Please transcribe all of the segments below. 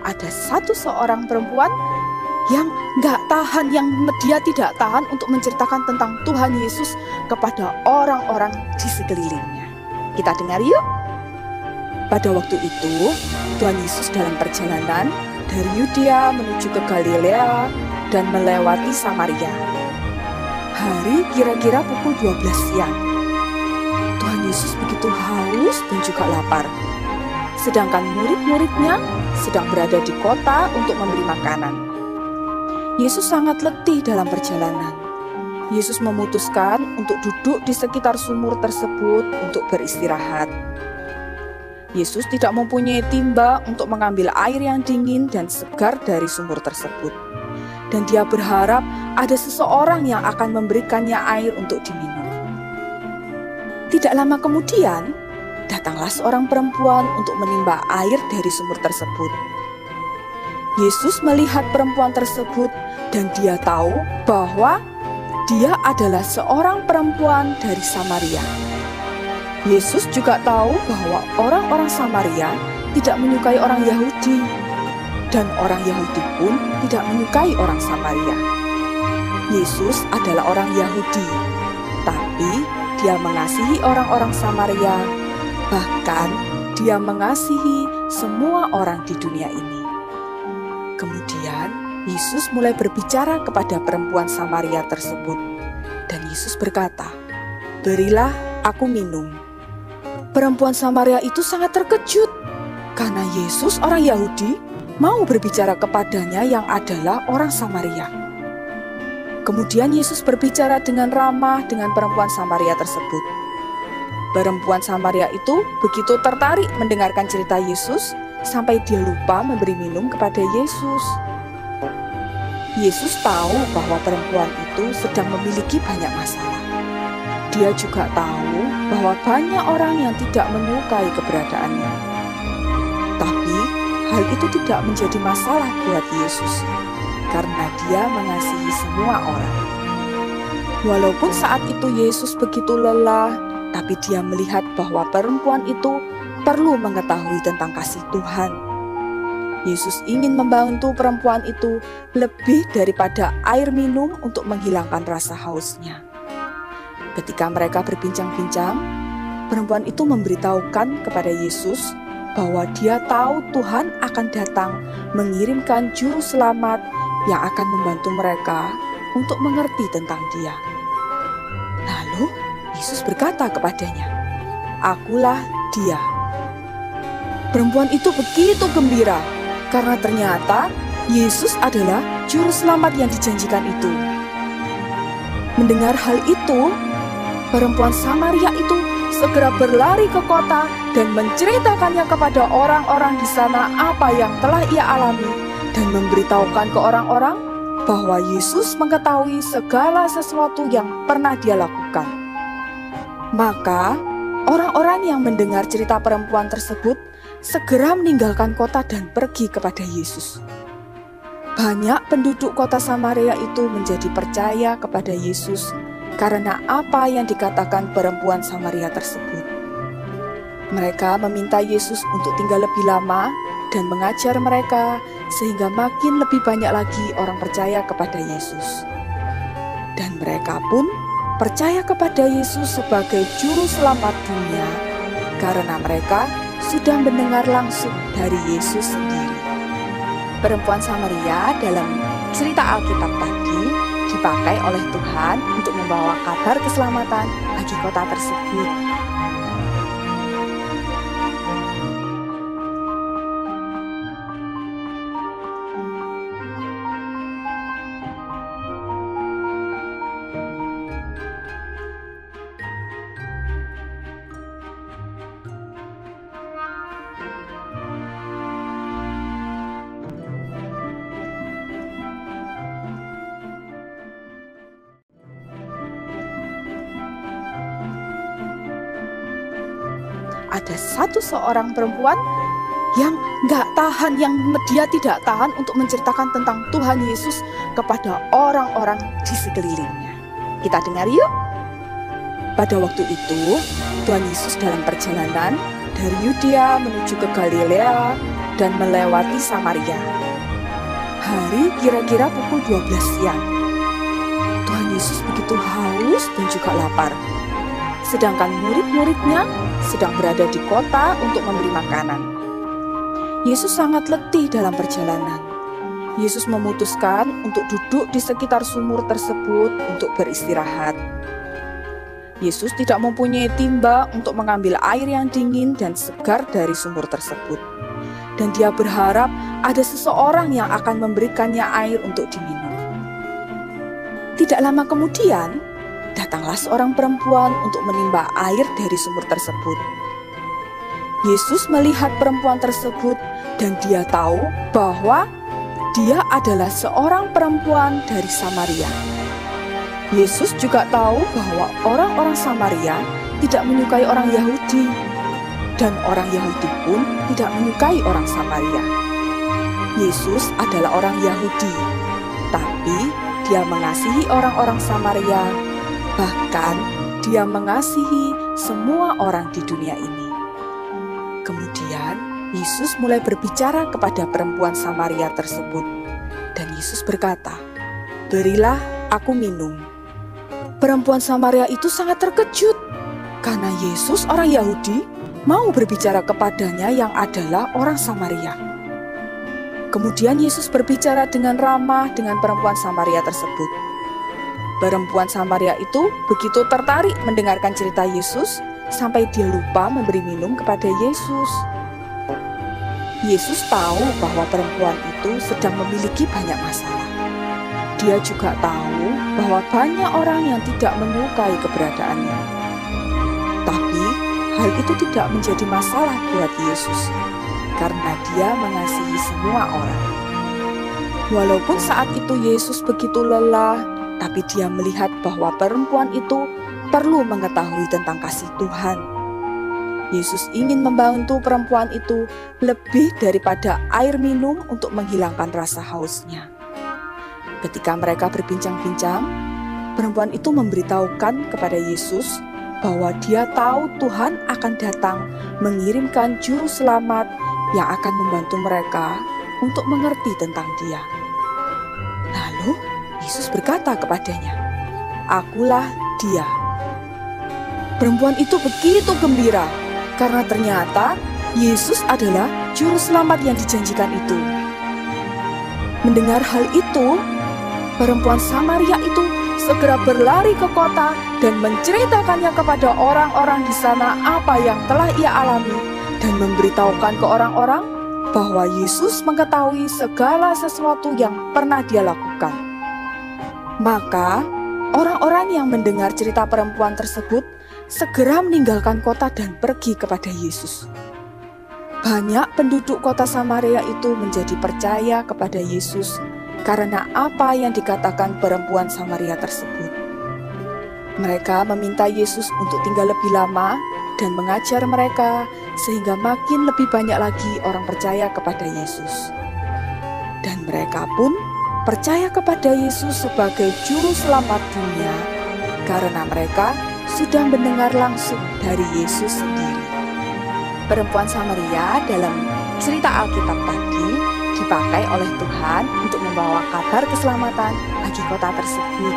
ada seorang perempuan yang dia tidak tahan untuk menceritakan tentang Tuhan Yesus kepada orang-orang di sekelilingnya. Kita dengar yuk. Pada waktu itu, Tuhan Yesus dalam perjalanan dari Yudea menuju ke Galilea dan melewati Samaria. Hari kira-kira pukul 12 siang. Tuhan Yesus begitu haus dan juga lapar. Sedangkan murid-muridnya sedang berada di kota untuk membeli makanan. Yesus sangat letih dalam perjalanan. Yesus memutuskan untuk duduk di sekitar sumur tersebut untuk beristirahat. Yesus tidak mempunyai timba untuk mengambil air yang dingin dan segar dari sumur tersebut. Dan dia berharap ada seseorang yang akan memberikannya air untuk diminum. Tidak lama kemudian, datanglah seorang perempuan untuk menimba air dari sumur tersebut. Yesus melihat perempuan tersebut dan dia tahu bahwa dia adalah seorang perempuan dari Samaria. Yesus juga tahu bahwa orang-orang Samaria tidak menyukai orang Yahudi, dan orang Yahudi pun tidak menyukai orang Samaria. Yesus adalah orang Yahudi, tapi dia mengasihi orang-orang Samaria, bahkan dia mengasihi semua orang di dunia ini. Kemudian Yesus mulai berbicara kepada perempuan Samaria tersebut, dan Yesus berkata, "Berilah aku minum." Perempuan Samaria itu sangat terkejut karena Yesus orang Yahudi mau berbicara kepadanya yang adalah orang Samaria. Kemudian Yesus berbicara dengan ramah dengan perempuan Samaria tersebut. Perempuan Samaria itu begitu tertarik mendengarkan cerita Yesus sampai dia lupa memberi minum kepada Yesus. Yesus tahu bahwa perempuan itu sedang memiliki banyak masalah. Dia juga tahu bahwa banyak orang yang tidak menyukai keberadaannya. Tapi hal itu tidak menjadi masalah buat Yesus, karena dia mengasihi semua orang. Walaupun saat itu Yesus begitu lelah, tapi dia melihat bahwa perempuan itu perlu mengetahui tentang kasih Tuhan. Yesus ingin membantu perempuan itu lebih daripada air minum untuk menghilangkan rasa hausnya. Ketika mereka berbincang-bincang, perempuan itu memberitahukan kepada Yesus bahwa dia tahu Tuhan akan datang mengirimkan juru selamat yang akan membantu mereka untuk mengerti tentang dia. Lalu Yesus berkata kepadanya, "Akulah dia." Perempuan itu begitu gembira karena ternyata Yesus adalah juru selamat yang dijanjikan itu. Mendengar hal itu, perempuan Samaria itu segera berlari ke kota dan menceritakannya kepada orang-orang di sana apa yang telah ia alami dan memberitahukan ke orang-orang bahwa Yesus mengetahui segala sesuatu yang pernah dia lakukan. Maka orang-orang yang mendengar cerita perempuan tersebut segera meninggalkan kota dan pergi kepada Yesus. Banyak penduduk kota Samaria itu menjadi percaya kepada Yesus karena apa yang dikatakan perempuan Samaria tersebut. Mereka meminta Yesus untuk tinggal lebih lama dan mengajar mereka sehingga makin lebih banyak lagi orang percaya kepada Yesus. Dan mereka pun percaya kepada Yesus sebagai juru selamat dunia karena mereka sudah mendengar langsung dari Yesus sendiri. Perempuan Samaria dalam cerita Alkitab tadi dipakai oleh Tuhan untuk membawa kabar keselamatan bagi kota tersebut. Ada seorang perempuan yang dia tidak tahan untuk menceritakan tentang Tuhan Yesus kepada orang-orang di sekelilingnya. Kita dengar yuk. Pada waktu itu, Tuhan Yesus dalam perjalanan dari Yudea menuju ke Galilea dan melewati Samaria. Hari kira-kira pukul 12 siang. Tuhan Yesus begitu haus dan juga lapar. Sedangkan murid-muridnya sedang berada di kota untuk membeli makanan. Yesus sangat letih dalam perjalanan. Yesus memutuskan untuk duduk di sekitar sumur tersebut untuk beristirahat. Yesus tidak mempunyai timba untuk mengambil air yang dingin dan segar dari sumur tersebut. Dan dia berharap ada seseorang yang akan memberikannya air untuk diminum. Tidak lama kemudian, datanglah seorang perempuan untuk menimba air dari sumur tersebut. Yesus melihat perempuan tersebut dan dia tahu bahwa dia adalah seorang perempuan dari Samaria. Yesus juga tahu bahwa orang-orang Samaria tidak menyukai orang Yahudi, dan orang Yahudi pun tidak menyukai orang Samaria. Yesus adalah orang Yahudi, tapi dia mengasihi orang-orang Samaria, bahkan dia mengasihi semua orang di dunia ini. Kemudian Yesus mulai berbicara kepada perempuan Samaria tersebut, dan Yesus berkata, "Berilah aku minum." Perempuan Samaria itu sangat terkejut karena Yesus orang Yahudi mau berbicara kepadanya yang adalah orang Samaria. Kemudian Yesus berbicara dengan ramah dengan perempuan Samaria tersebut. Perempuan Samaria itu begitu tertarik mendengarkan cerita Yesus sampai dia lupa memberi minum kepada Yesus. Yesus tahu bahwa perempuan itu sedang memiliki banyak masalah. Dia juga tahu bahwa banyak orang yang tidak menyukai keberadaannya. Tapi hal itu tidak menjadi masalah buat Yesus, karena dia mengasihi semua orang. Walaupun saat itu Yesus begitu lelah, tapi dia melihat bahwa perempuan itu perlu mengetahui tentang kasih Tuhan. Yesus ingin membantu perempuan itu lebih daripada air minum untuk menghilangkan rasa hausnya. Ketika mereka berbincang-bincang, perempuan itu memberitahukan kepada Yesus bahwa dia tahu Tuhan akan datang mengirimkan juru selamat yang akan membantu mereka untuk mengerti tentang Dia. Lalu Yesus berkata kepadanya, "Akulah Dia." Perempuan itu begitu gembira karena ternyata Yesus adalah juru selamat yang dijanjikan itu. Mendengar hal itu, perempuan Samaria itu segera berlari ke kota dan menceritakannya kepada orang-orang di sana apa yang telah ia alami dan memberitahukan ke orang-orang bahwa Yesus mengetahui segala sesuatu yang pernah dia lakukan. Maka orang-orang yang mendengar cerita perempuan tersebut segera meninggalkan kota dan pergi kepada Yesus. Banyak penduduk kota Samaria itu menjadi percaya kepada Yesus karena apa yang dikatakan perempuan Samaria tersebut. Mereka meminta Yesus untuk tinggal lebih lama dan mengajar mereka sehingga makin lebih banyak lagi orang percaya kepada Yesus. Dan mereka pun percaya kepada Yesus sebagai juru selamat dunia karena mereka sudah mendengar langsung dari Yesus sendiri. Perempuan Samaria dalam cerita Alkitab tadi dipakai oleh Tuhan untuk membawa kabar keselamatan bagi kota tersebut.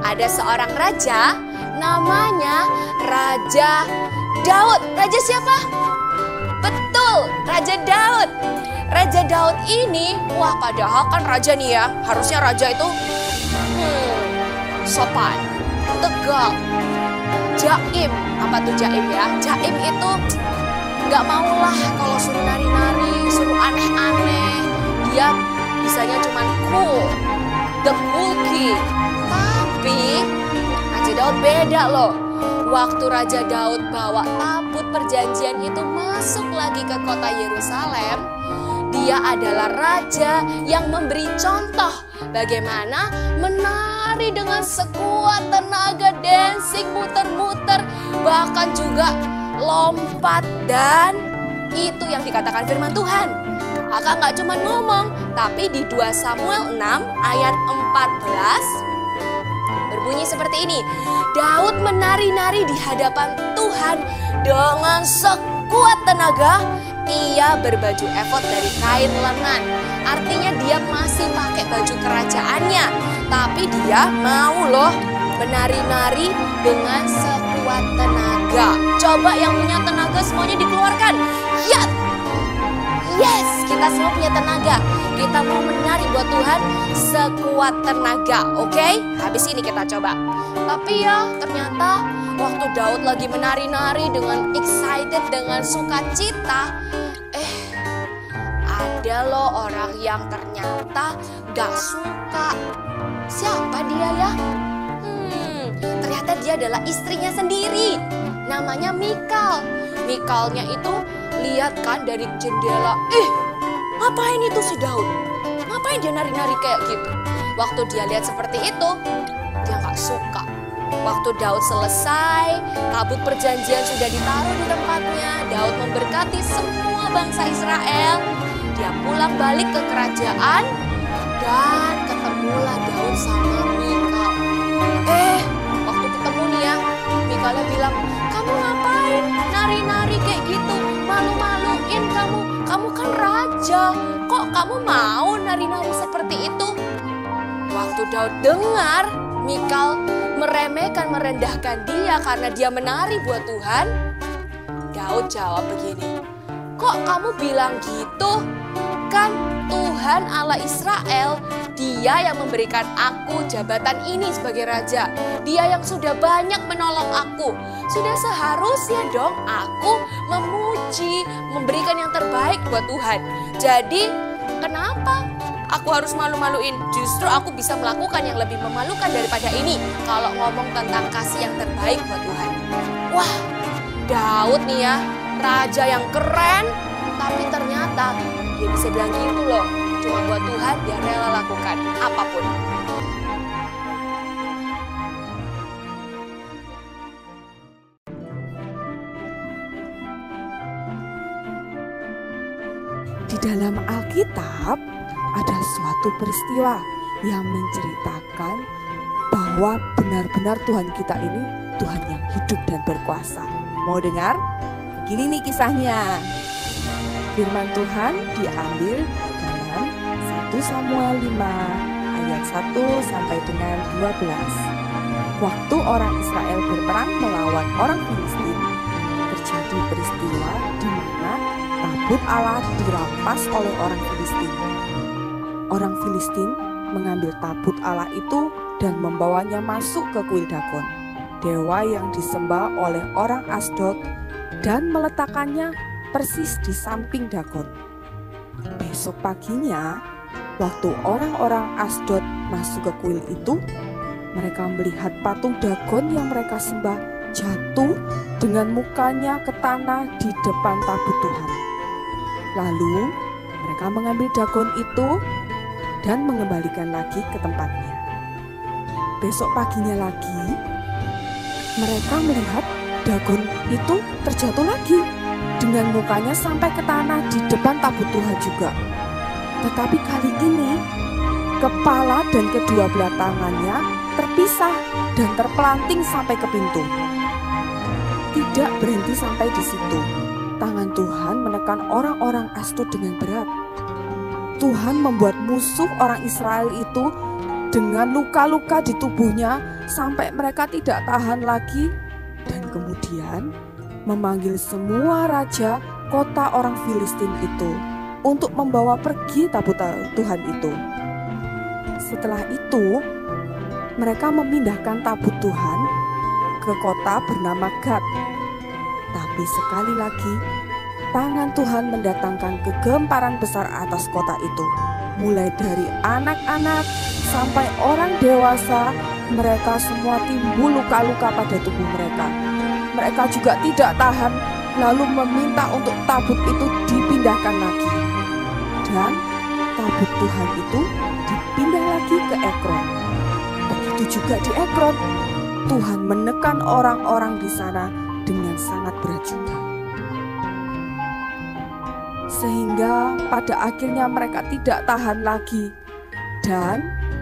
Ada seorang raja, namanya Raja Daud. Raja siapa? Betul, Raja Daud. Raja Daud ini, wah padahal kan raja nih ya, harusnya raja itu sopan, tegak, jaim. Apa tuh jaim ya? Jaim itu gak maulah kalau suruh nari-nari, suruh aneh-aneh. Dia bisanya cuman cool, the cool king. Tapi Raja Daud beda loh. waktu Raja Daud bawa tabut perjanjian itu masuk lagi ke kota Yerusalem, dia adalah raja yang memberi contoh bagaimana menari dengan sekuat tenaga, dancing, muter-muter, bahkan juga lompat. Dan itu yang dikatakan firman Tuhan. Kakak gak cuma ngomong, tapi di 2 Samuel 6 ayat 14 berbunyi seperti ini. Daud menari-nari di hadapan Tuhan dengan sekuat tenaga. Ia berbaju efod dari kain lengan. Artinya dia masih pakai baju kerajaannya, tapi dia mau loh menari-nari dengan sekuat tenaga. Coba yang punya tenaga semuanya dikeluarkan. Ya, yes, kita semua punya tenaga. Kita mau menari buat Tuhan sekuat tenaga, oke? Habis ini kita coba. Tapi ya ternyata waktu Daud lagi menari-nari dengan excited, dengan sukacita, ada loh orang yang ternyata gak suka. Siapa dia ya? Ternyata dia adalah istrinya sendiri. Namanya Mikal. Mikalnya itu lihat kan dari jendela, ngapain itu si Daud? Ngapain dia nari-nari kayak gitu? Waktu dia lihat seperti itu, dia gak suka. Waktu Daud selesai, tabut perjanjian sudah ditaruh di tempatnya. Daud memberkati semua bangsa Israel. Dia pulang balik ke kerajaan dan ketemulah Daud sama Mikal. Waktu ketemu nih ya, Mikalnya bilang, kamu ngapain nari-nari kayak gitu? Malu-maluin kamu. Kamu kan raja. Kok kamu mau nari-nari seperti itu? Waktu Daud dengar Mikal meremehkan, merendahkan dia karena dia menari buat Tuhan, Daud jawab begini, kok kamu bilang gitu? Kan Tuhan Allah Israel, dia yang memberikan aku jabatan ini sebagai raja. Dia yang sudah banyak menolong aku. Sudah seharusnya dong aku memuji, memberikan yang terbaik buat Tuhan. Jadi kenapa aku harus malu-maluin? Justru aku bisa melakukan yang lebih memalukan daripada ini kalau ngomong tentang kasih yang terbaik buat Tuhan. Wah, Daud nih ya, raja yang keren, tapi ternyata dia bisa bilang gitu loh. Cuma buat Tuhan dia rela lakukan apapun. Di dalam Alkitab ada suatu peristiwa yang menceritakan bahwa benar-benar Tuhan kita ini Tuhan yang hidup dan berkuasa. Mau dengar? Gini nih kisahnya. Firman Tuhan diambil dalam 1 Samuel 5 ayat 1 sampai dengan 12. Waktu orang Israel berperang melawan orang Filistin, terjadi peristiwa di mana tabut Allah dirampas oleh orang Filistin. Orang Filistin mengambil tabut Allah itu dan membawanya masuk ke kuil Dagon, dewa yang disembah oleh orang Asdod, dan meletakkannya persis di samping Dagon. Besok paginya, waktu orang-orang Asdod masuk ke kuil itu, mereka melihat patung Dagon yang mereka sembah jatuh dengan mukanya ke tanah di depan tabut Tuhan. Lalu mereka mengambil Dagon itu dan mengembalikan lagi ke tempatnya. Besok paginya lagi, mereka melihat Dagon itu terjatuh lagi dengan mukanya sampai ke tanah di depan tabut Tuhan juga. Tetapi kali ini kepala dan kedua belah tangannya terpisah dan terpelanting sampai ke pintu. Tidak berhenti sampai di situ. Tangan Tuhan menekan orang-orang Asdod dengan berat. Tuhan membuat musuh orang Israel itu dengan luka-luka di tubuhnya sampai mereka tidak tahan lagi, dan kemudian memanggil semua raja kota orang Filistin itu untuk membawa pergi tabut Tuhan itu. Setelah itu, mereka memindahkan tabut Tuhan ke kota bernama Gad. Tapi sekali lagi, tangan Tuhan mendatangkan kegemparan besar atas kota itu. Mulai dari anak-anak sampai orang dewasa, mereka semua timbul luka-luka pada tubuh mereka. mereka juga tidak tahan, lalu meminta untuk tabut itu dipindahkan lagi. Dan tabut Tuhan itu dipindah lagi ke Ekron. Begitu juga di Ekron, Tuhan menekan orang-orang di sana dengan sangat berat juga. Sehingga pada akhirnya mereka tidak tahan lagi dan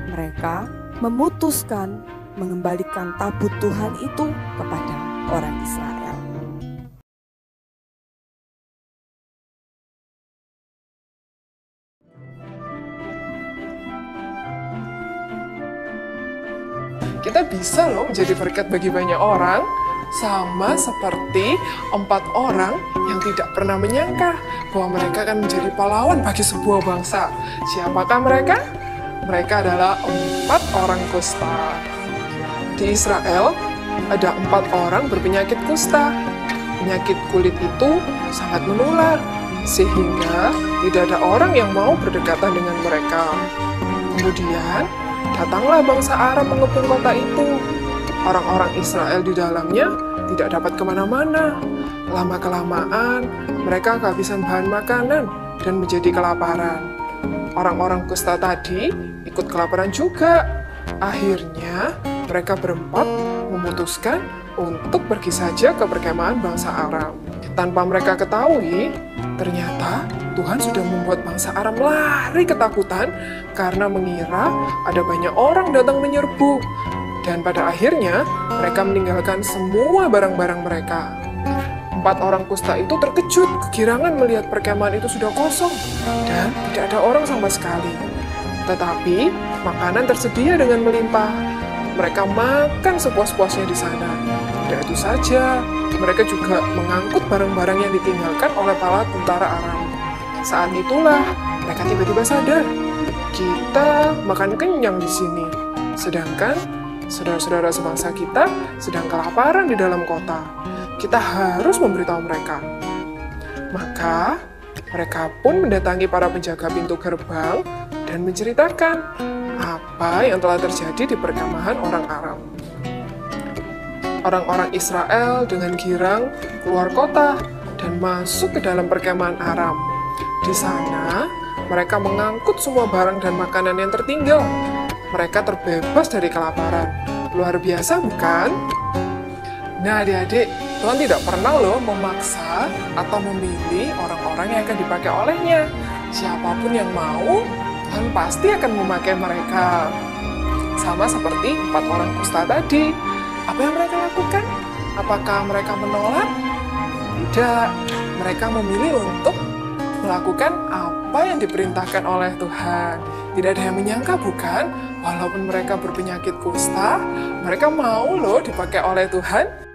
mereka memutuskan mengembalikan tabut Tuhan itu kepada orang Israel. Kita bisa loh menjadi berkat bagi banyak orang, sama seperti 4 orang yang tidak pernah menyangka bahwa mereka akan menjadi pahlawan bagi sebuah bangsa. Siapakah mereka? Mereka adalah 4 orang kusta. Di Israel ada 4 orang berpenyakit kusta. Penyakit kulit itu sangat menular, sehingga tidak ada orang yang mau berdekatan dengan mereka. Kemudian datanglah bangsa Aram mengepung kota itu. Orang-orang Israel di dalamnya tidak dapat kemana-mana. Lama-kelamaan, mereka kehabisan bahan makanan dan menjadi kelaparan. Orang-orang kusta tadi ikut kelaparan juga. Akhirnya, mereka berempat memutuskan untuk pergi saja ke perkemahan bangsa Aram. Tanpa mereka ketahui, ternyata Tuhan sudah membuat bangsa Aram lari ketakutan karena mengira ada banyak orang datang menyerbu. Dan pada akhirnya, mereka meninggalkan semua barang-barang mereka. 4 orang kusta itu terkejut, kegirangan melihat perkemahan itu sudah kosong dan tidak ada orang sama sekali. Tetapi, makanan tersedia dengan melimpah. Mereka makan sepuas-puasnya di sana. Tidak itu saja, mereka juga mengangkut barang-barang yang ditinggalkan oleh para tentara Aram. Saat itulah, mereka tiba-tiba sadar, kita makan kenyang di sini. Sedangkan saudara-saudara sebangsa kita sedang kelaparan di dalam kota. Kita harus memberitahu mereka. Maka, mereka pun mendatangi para penjaga pintu gerbang dan menceritakan apa yang telah terjadi di perkemahan orang Aram. Orang-orang Israel dengan girang keluar kota dan masuk ke dalam perkemahan Aram. Di sana, mereka mengangkut semua barang dan makanan yang tertinggal. Mereka terbebas dari kelaparan. Luar biasa, bukan? Nah, adik-adik, Tuhan tidak pernah loh memaksa atau memilih orang-orang yang akan dipakai olehnya. Siapapun yang mau, Tuhan pasti akan memakai mereka. Sama seperti 4 orang kusta tadi. Apa yang mereka lakukan? Apakah mereka menolak? Tidak. Mereka memilih untuk melakukan apa yang diperintahkan oleh Tuhan. Tidak ada yang menyangka, bukan? Walaupun mereka berpenyakit kusta, mereka mau loh dipakai oleh Tuhan.